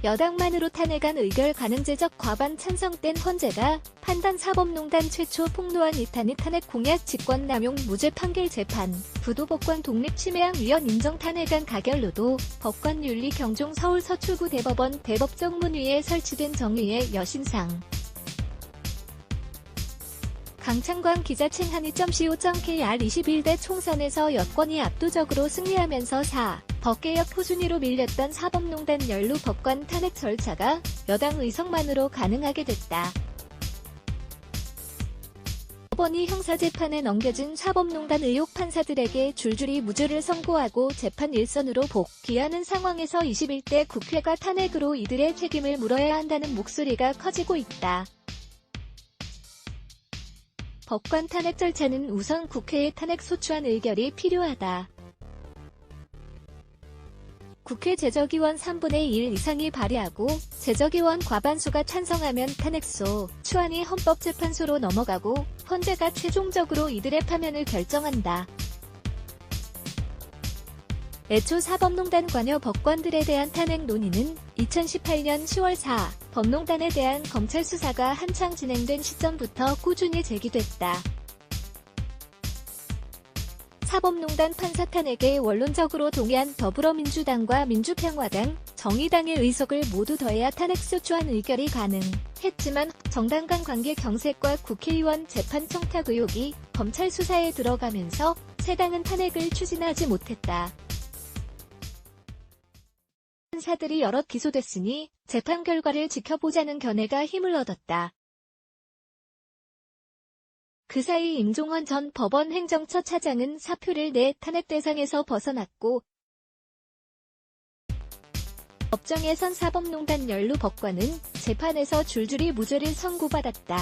여당만으로 탄핵안 의결 가능제적 과반 찬성된 헌재가 판단 사법농단 최초 폭로한 이탄희 탄핵 공약 직권남용 무죄 판결 재판, 부도법관 독립침해항위원 인정 탄핵안 가결로도 법관윤리 경종 서울 서초구 대법원 대법정문위에 설치된 정의의 여신상. 강창광 기자 챙한이.co.kr 21대 총선에서 여권이 압도적으로 승리하면서 법개혁 포순위로 밀렸던 사법농단 연루 법관 탄핵 절차가 여당 의석만으로 가능하게 됐다. 법원이 형사재판에 넘겨진 사법농단 의혹 판사들에게 줄줄이 무죄를 선고하고 재판 일선으로 복귀하는 상황에서 21대 국회가 탄핵으로 이들의 책임을 물어야 한다는 목소리가 커지고 있다. 법관 탄핵 절차는 우선 국회의 탄핵 소추안 의결이 필요하다. 국회 제적의원 3분의 1 이상이 발의하고 제적의원 과반수가 찬성하면 탄핵소 추안이 헌법재판소로 넘어가고 헌재가 최종적으로 이들의 파면을 결정한다. 애초 사법농단 관여 법관들에 대한 탄핵 논의는 2018년 10월 법농단에 대한 검찰 수사가 한창 진행된 시점부터 꾸준히 제기됐다. 사법농단 판사 탄핵에 원론적으로 동의한 더불어민주당과 민주평화당, 정의당의 의석을 모두 더해야 탄핵소추안 의결이 가능했지만 정당 간 관계 경색과 국회의원 재판 청탁 의혹이 검찰 수사에 들어가면서 세 당은 탄핵을 추진하지 못했다. 판사들이 여럿 기소됐으니 재판 결과를 지켜보자는 견해가 힘을 얻었다. 그 사이 임종원 전 법원 행정처 차장은 사표를 내 탄핵 대상에서 벗어났고 법정에 선 사법농단 연루 법관은 재판에서 줄줄이 무죄를 선고받았다.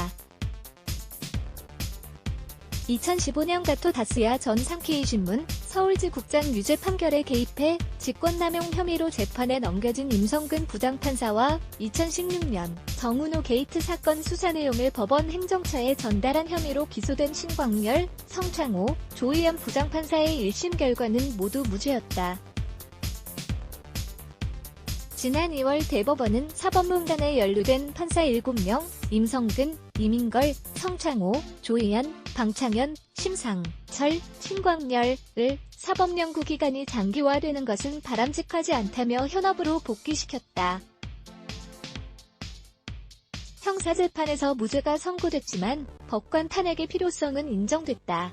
2015년 가토 다스야 전 상케이신문 서울지국장 유죄 판결에 개입해 직권남용 혐의로 재판에 넘겨진 임성근 부장판사와 2016년 정은호 게이트 사건 수사 내용을 법원 행정처에 전달한 혐의로 기소된 신광열, 성창호, 조의연 부장판사의 1심 결과는 모두 무죄였다. 지난 2월 대법원은 사법농단에 연루된 판사 7명, 임성근, 이민걸, 성창호, 조의연, 방창현, 심상철, 신광열을 사법연구 기간이 장기화되는 것은 바람직하지 않다며 현업으로 복귀시켰다. 형사재판에서 무죄가 선고됐지만 법관 탄핵의 필요성은 인정됐다.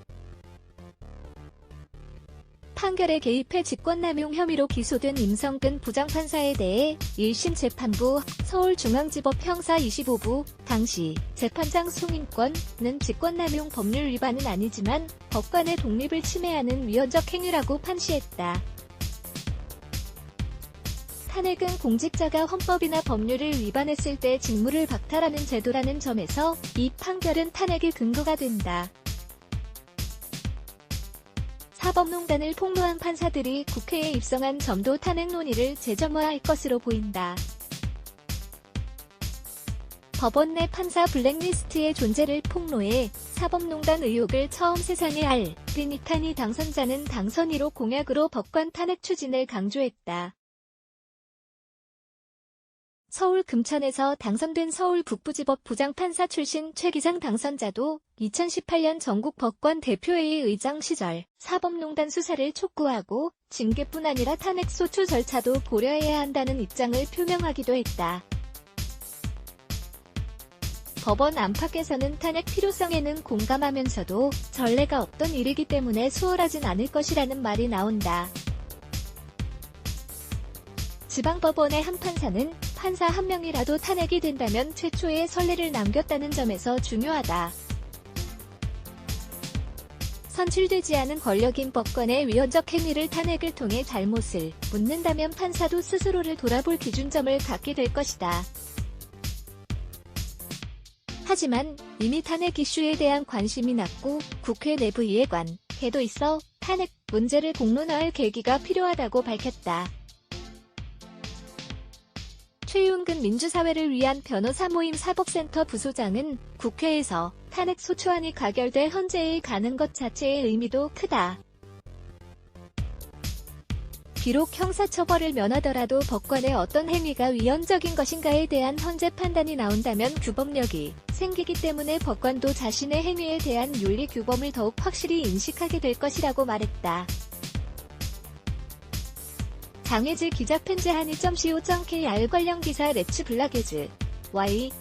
판결에 개입해 직권남용 혐의로 기소된 임성근 부장판사에 대해 1심 재판부 서울중앙지법 형사 25부 당시 재판장 송인권은 직권남용 법률 위반은 아니지만 법관의 독립을 침해하는 위헌적 행위라고 판시했다. 탄핵은 공직자가 헌법이나 법률을 위반했을 때 직무를 박탈하는 제도라는 점에서 이 판결은 탄핵의 근거가 된다. 사법농단을 폭로한 판사들이 국회에 입성한 점도 탄핵 논의를 재점화할 것으로 보인다. 법원 내 판사 블랙리스트의 존재를 폭로해 사법농단 의혹을 처음 세상에 알린 이탄희 당선자는 당선 1호 공약으로 법관 탄핵 추진을 강조했다. 서울 금천에서 당선된 서울 북부지법 부장판사 출신 최기상 당선자도 2018년 전국 법관 대표회의 의장 시절 사법농단 수사를 촉구하고 징계뿐 아니라 탄핵 소추 절차도 고려해야 한다는 입장을 표명하기도 했다. 법원 안팎에서는 탄핵 필요성에는 공감하면서도 전례가 없던 일이기 때문에 수월하진 않을 것이라는 말이 나온다. 지방법원의 한 판사는 판사 한 명이라도 탄핵이 된다면 최초의 선례를 남겼다는 점에서 중요하다. 선출되지 않은 권력인 법관의 위헌적 행위를 탄핵을 통해 잘못을 묻는다면 판사도 스스로를 돌아볼 기준점을 갖게 될 것이다. 하지만 이미 탄핵 이슈에 대한 관심이 낮고 국회 내부 이해관계도 있어 탄핵 문제를 공론화할 계기가 필요하다고 밝혔다. 최윤근 민주사회를 위한 변호사 모임 사법센터 부소장은 국회에서 탄핵 소추안이 가결될 헌재에 가는 것 자체의 의미도 크다. 비록 형사처벌을 면하더라도 법관의 어떤 행위가 위헌적인 것인가에 대한 헌재 판단이 나온다면 규범력이 생기기 때문에 법관도 자신의 행위에 대한 윤리 규범을 더욱 확실히 인식하게 될 것이라고 말했다. 장혜지 기자 편지 한이.co.kr 관련 기사 레츠 블라게즈 Y